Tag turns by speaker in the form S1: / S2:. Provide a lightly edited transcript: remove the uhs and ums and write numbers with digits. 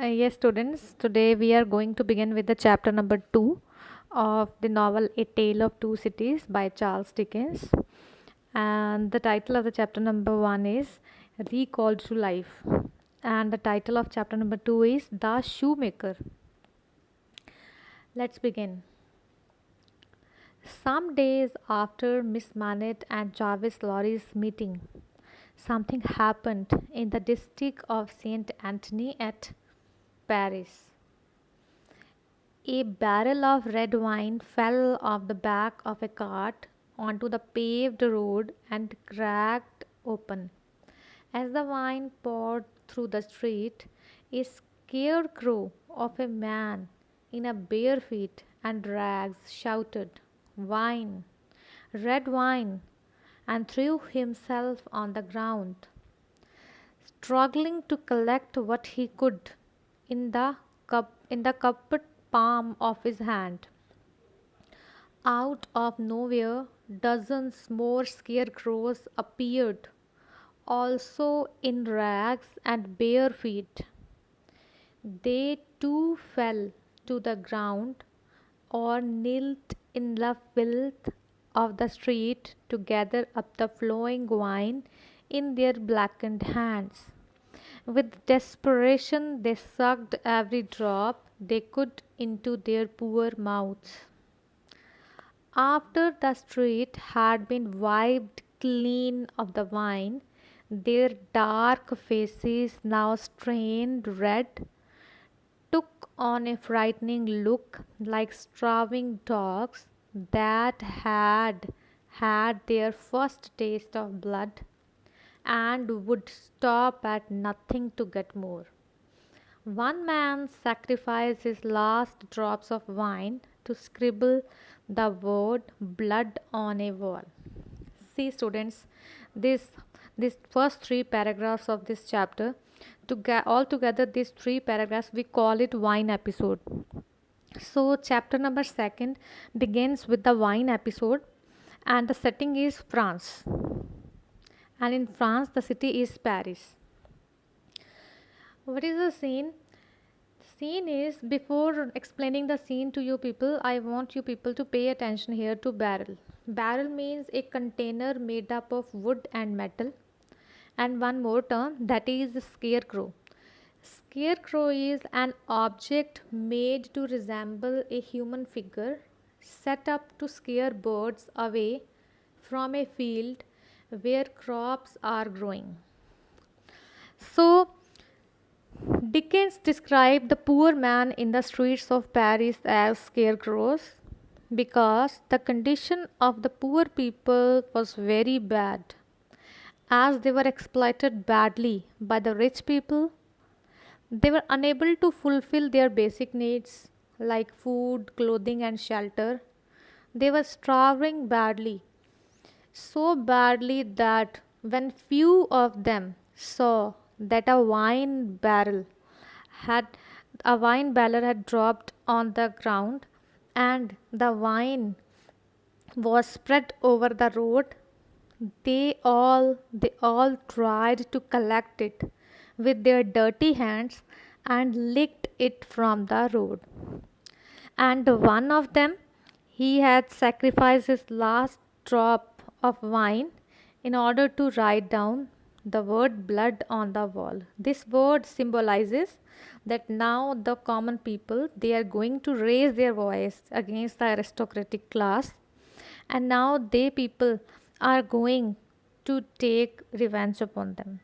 S1: Yes, students, today we are going to begin with the chapter number 2 of the novel A Tale of Two Cities by Charles Dickens. And the title of the chapter number 1 is Recalled to Life. And the title of chapter number 2 is The Shoemaker. Let's begin. Some days after Miss Manette and Jarvis Lorry's meeting, something happened in the district of Saint Anthony at Paris. A barrel of red wine fell off the back of a cart onto the paved road and cracked open. As the wine poured through the street, a scarecrow of a man in a bare feet and rags shouted, "Wine! Red wine!" and threw himself on the ground, struggling to collect what he could in the cupped palm of his hand. Out of nowhere, dozens more scarecrows appeared, also in rags and bare feet. They too fell to the ground or knelt in the filth of the street to gather up the flowing wine in their blackened hands. With desperation, they sucked every drop they could into their poor mouths. After the street had been wiped clean of the wine, their dark faces, now stained red, took on a frightening look like starving dogs that had had their first taste of blood and would stop at nothing to get more. One man sacrificed his last drops of wine to scribble the word blood on a wall. See, students, this these first three paragraphs of this chapter, altogether these three paragraphs we call it wine episode. So chapter number second begins with the wine episode, and the setting is France. And in France, the city is Paris. What is the scene? The scene is, before explaining the scene to you people, I want you people to pay attention here to barrel. Barrel means a container made up of wood and metal. And one more term, that is scarecrow. Scarecrow is an object made to resemble a human figure set up to scare birds away from a field where crops are growing. So, Dickens described the poor man in the streets of Paris as scarecrows because the condition of the poor people was very bad, as they were exploited badly by the rich people. They were unable to fulfill their basic needs like food, clothing, and shelter. They were starving badly, so badly that when few of them saw that had a wine barrel had dropped on the ground and the wine was spread over the road, they all tried to collect it with their dirty hands and licked it from the road. And one of them, he had sacrificed his last drop of wine in order to write down the word blood on the wall. This word symbolizes that now the common people, they are going to raise their voice against the aristocratic class, and now they people are going to take revenge upon them.